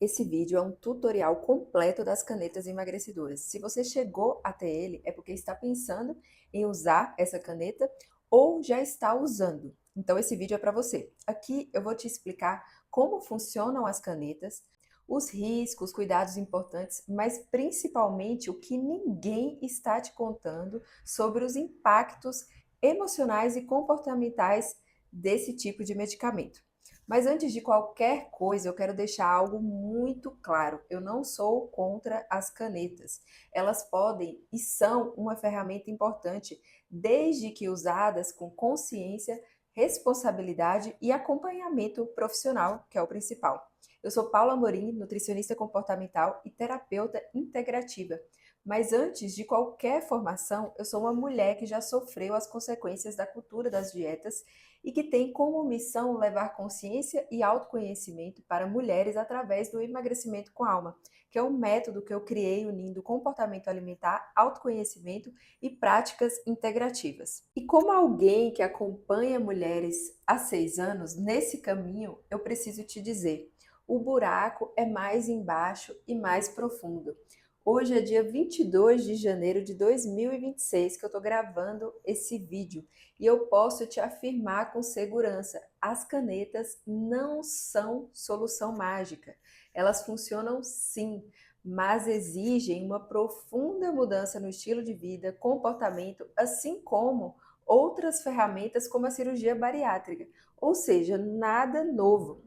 Esse vídeo é um tutorial completo das canetas emagrecedoras. Se você chegou até ele, é porque está pensando em usar essa caneta ou já está usando. Então esse vídeo é para você. Aqui eu vou te explicar como funcionam as canetas, os riscos, cuidados importantes, mas principalmente o que ninguém está te contando sobre os impactos emocionais e comportamentais desse tipo de medicamento. Mas antes de qualquer coisa, eu quero deixar algo muito claro. Eu não sou contra as canetas. Elas podem e são uma ferramenta importante, desde que usadas com consciência, responsabilidade e acompanhamento profissional, que é o principal. Eu sou Paula Amorim, nutricionista comportamental e terapeuta integrativa. Mas antes de qualquer formação, eu sou uma mulher que já sofreu as consequências da cultura das dietas e que tem como missão levar consciência e autoconhecimento para mulheres através do emagrecimento com alma, que é um método que eu criei unindo comportamento alimentar, autoconhecimento e práticas integrativas. E como alguém que acompanha mulheres há 6 anos nesse caminho, eu preciso te dizer, o buraco é mais embaixo e mais profundo. Hoje é dia 22 de janeiro de 2026 que eu estou gravando esse vídeo e eu posso te afirmar com segurança, as canetas não são solução mágica. Elas funcionam sim, mas exigem uma profunda mudança no estilo de vida, comportamento, assim como outras ferramentas como a cirurgia bariátrica, ou seja, nada novo.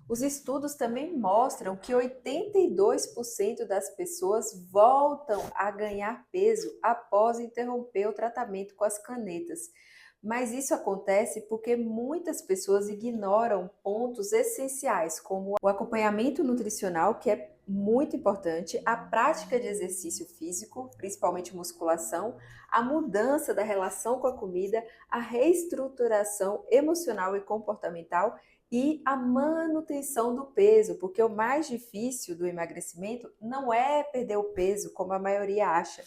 Os estudos também mostram que 82% das pessoas voltam a ganhar peso após interromper o tratamento com as canetas. Mas isso acontece porque muitas pessoas ignoram pontos essenciais, como o acompanhamento nutricional, que é muito importante, a prática de exercício físico, principalmente musculação, a mudança da relação com a comida, a reestruturação emocional e comportamental e a manutenção do peso, porque o mais difícil do emagrecimento não é perder o peso, como a maioria acha,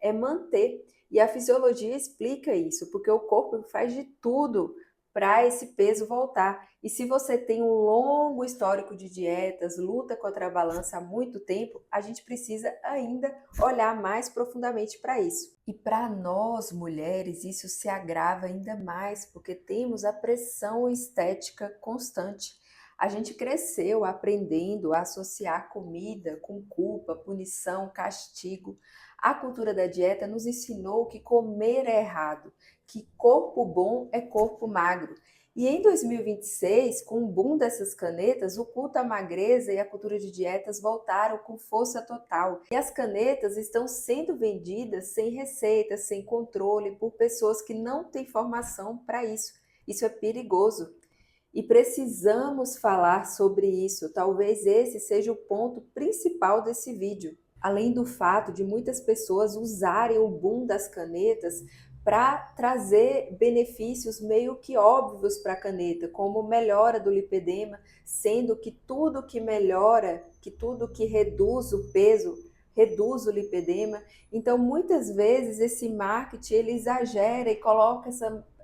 é manter. E a fisiologia explica isso, porque o corpo faz de tudo para esse peso voltar. E se você tem um longo histórico de dietas, luta contra a balança há muito tempo, a gente precisa ainda olhar mais profundamente para isso. E para nós mulheres, isso se agrava ainda mais, porque temos a pressão estética constante. A gente cresceu aprendendo a associar comida com culpa, punição, castigo. A cultura da dieta nos ensinou que comer é errado, que corpo bom é corpo magro. E em 2026, com o boom dessas canetas, o culto à magreza e a cultura de dietas voltaram com força total. E as canetas estão sendo vendidas sem receita, sem controle, por pessoas que não têm formação para isso. Isso é perigoso. E precisamos falar sobre isso. Talvez esse seja o ponto principal desse vídeo. Além do fato de muitas pessoas usarem o boom das canetas para trazer benefícios meio que óbvios para a caneta, como melhora do lipedema, sendo que tudo que melhora, que tudo que reduz o peso, reduz o lipedema. Então, muitas vezes esse marketing ele exagera e coloca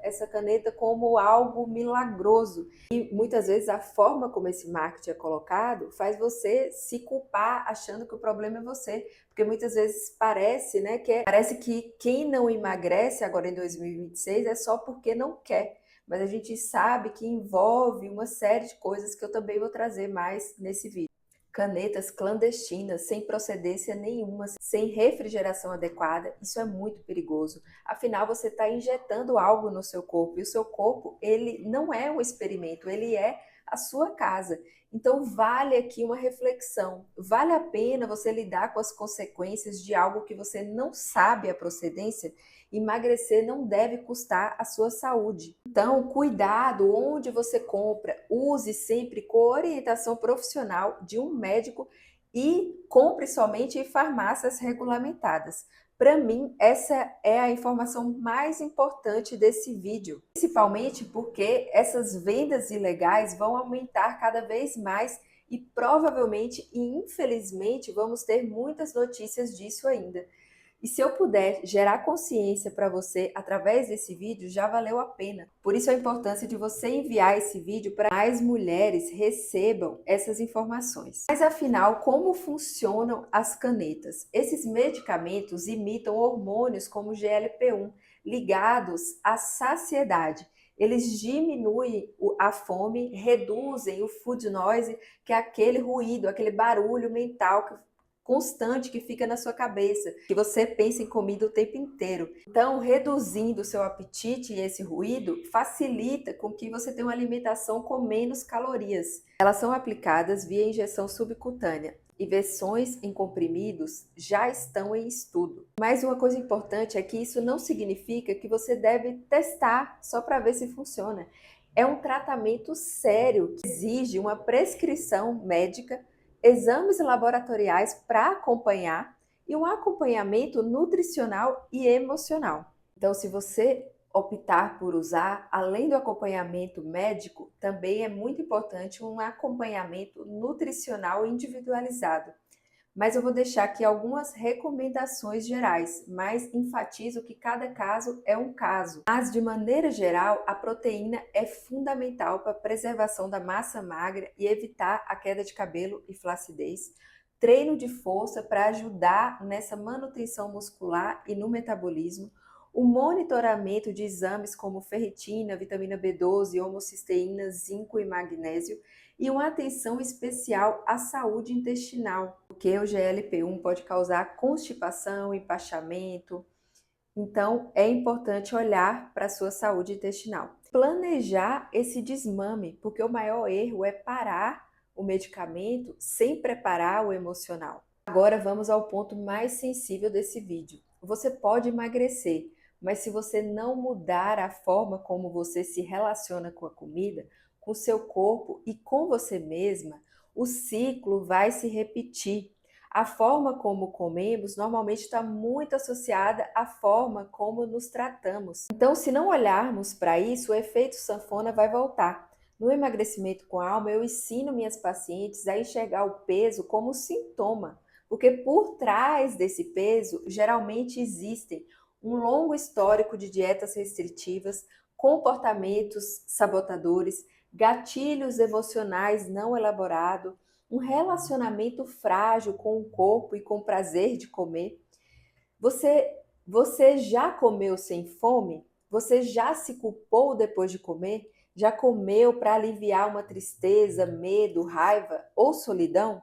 essa caneta como algo milagroso. E muitas vezes a forma como esse marketing é colocado faz você se culpar achando que o problema é você. Porque muitas vezes parece, né, parece que quem não emagrece agora em 2026 é só porque não quer. Mas a gente sabe que envolve uma série de coisas que eu também vou trazer mais nesse vídeo. Canetas clandestinas, sem procedência nenhuma, sem refrigeração adequada, isso é muito perigoso. Afinal, você está injetando algo no seu corpo e o seu corpo, ele não é um experimento, ele é a sua casa. Então, vale aqui uma reflexão. Vale a pena você lidar com as consequências de algo que você não sabe a procedência? Emagrecer não deve custar a sua saúde. Então, cuidado onde você compra, use sempre com orientação profissional de um médico e compre somente em farmácias regulamentadas. Para mim, essa é a informação mais importante desse vídeo, principalmente porque essas vendas ilegais vão aumentar cada vez mais e provavelmente e infelizmente vamos ter muitas notícias disso ainda. E se eu puder gerar consciência para você através desse vídeo, já valeu a pena. Por isso a importância de você enviar esse vídeo para mais mulheres recebam essas informações. Mas afinal, como funcionam as canetas? Esses medicamentos imitam hormônios como o GLP-1, ligados à saciedade. Eles diminuem a fome, reduzem o food noise, que é aquele ruído, aquele barulho mental constante que fica na sua cabeça, que você pensa em comida o tempo inteiro. Então, reduzindo o seu apetite e esse ruído facilita com que você tenha uma alimentação com menos calorias. Elas são aplicadas via injeção subcutânea e versões em comprimidos já estão em estudo. Mas uma coisa importante é que isso não significa que você deve testar só para ver se funciona. É um tratamento sério que exige uma prescrição médica, exames laboratoriais para acompanhar e um acompanhamento nutricional e emocional. Então, se você optar por usar, além do acompanhamento médico, também é muito importante um acompanhamento nutricional individualizado. Mas eu vou deixar aqui algumas recomendações gerais, mas enfatizo que cada caso é um caso. Mas, de maneira geral, a proteína é fundamental para a preservação da massa magra e evitar a queda de cabelo e flacidez. Treino de força para ajudar nessa manutenção muscular e no metabolismo. O monitoramento de exames como ferritina, vitamina B12, homocisteína, zinco e magnésio. E uma atenção especial à saúde intestinal, porque o GLP-1 pode causar constipação, empachamento. Então, é importante olhar para a sua saúde intestinal. Planejar esse desmame, porque o maior erro é parar o medicamento sem preparar o emocional. Agora vamos ao ponto mais sensível desse vídeo. Você pode emagrecer, mas se você não mudar a forma como você se relaciona com a comida, com o seu corpo e com você mesma, o ciclo vai se repetir. A forma como comemos normalmente está muito associada à forma como nos tratamos. Então, se não olharmos para isso, o efeito sanfona vai voltar. No emagrecimento com alma, eu ensino minhas pacientes a enxergar o peso como sintoma, porque por trás desse peso, geralmente existem um longo histórico de dietas restritivas, comportamentos sabotadores, gatilhos emocionais não elaborados, um relacionamento frágil com o corpo e com o prazer de comer. Você já comeu sem fome? Você já se culpou depois de comer? Já comeu para aliviar uma tristeza, medo, raiva ou solidão?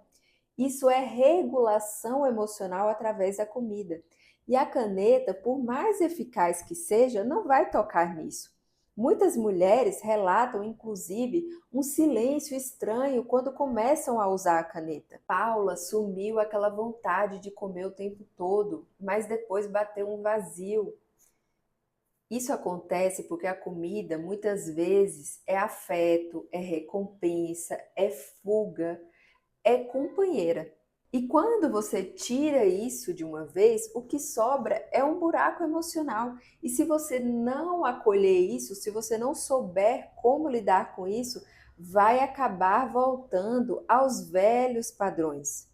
Isso é regulação emocional através da comida. E a caneta, por mais eficaz que seja, não vai tocar nisso. Muitas mulheres relatam, inclusive, um silêncio estranho quando começam a usar a caneta. Paula, sumiu aquela vontade de comer o tempo todo, mas depois bateu um vazio. Isso acontece porque a comida, muitas vezes, é afeto, é recompensa, é fuga, é companheira. E quando você tira isso de uma vez, o que sobra é um buraco emocional. E se você não acolher isso, se você não souber como lidar com isso, vai acabar voltando aos velhos padrões.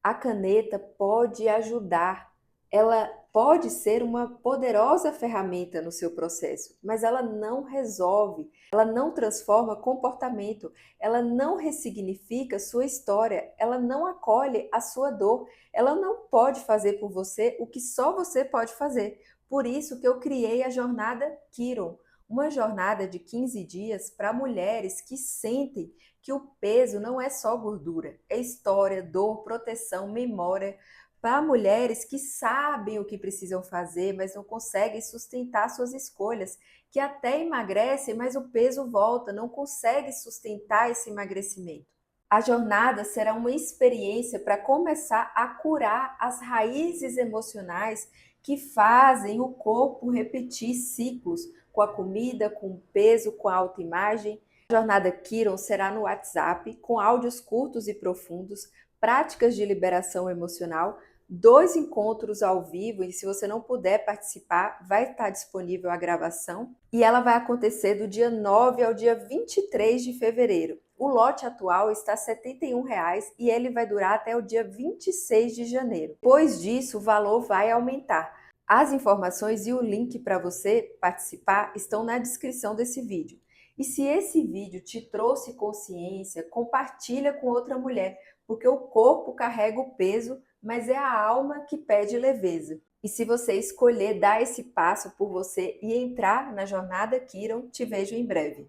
A caneta pode ajudar, ela pode ser uma poderosa ferramenta no seu processo, mas ela não resolve, ela não transforma comportamento, ela não ressignifica sua história, ela não acolhe a sua dor, ela não pode fazer por você o que só você pode fazer. Por isso que eu criei a jornada Kiron, uma jornada de 15 dias para mulheres que sentem que o peso não é só gordura, é história, dor, proteção, memória, para mulheres que sabem o que precisam fazer, mas não conseguem sustentar suas escolhas, que até emagrecem, mas o peso volta, não consegue sustentar esse emagrecimento. A jornada será uma experiência para começar a curar as raízes emocionais que fazem o corpo repetir ciclos com a comida, com o peso, com a autoimagem. A jornada Kiron será no WhatsApp, com áudios curtos e profundos, práticas de liberação emocional, 2 encontros ao vivo, e se você não puder participar, vai estar disponível a gravação. E ela vai acontecer do dia 9 ao dia 23 de fevereiro. O lote atual está R$ 71,00 e ele vai durar até o dia 26 de janeiro. Depois disso, o valor vai aumentar. As informações e o link para você participar estão na descrição desse vídeo. E se esse vídeo te trouxe consciência, compartilha com outra mulher, porque o corpo carrega o peso, mas é a alma que pede leveza. E se você escolher dar esse passo por você e entrar na jornada Kiron, te vejo em breve.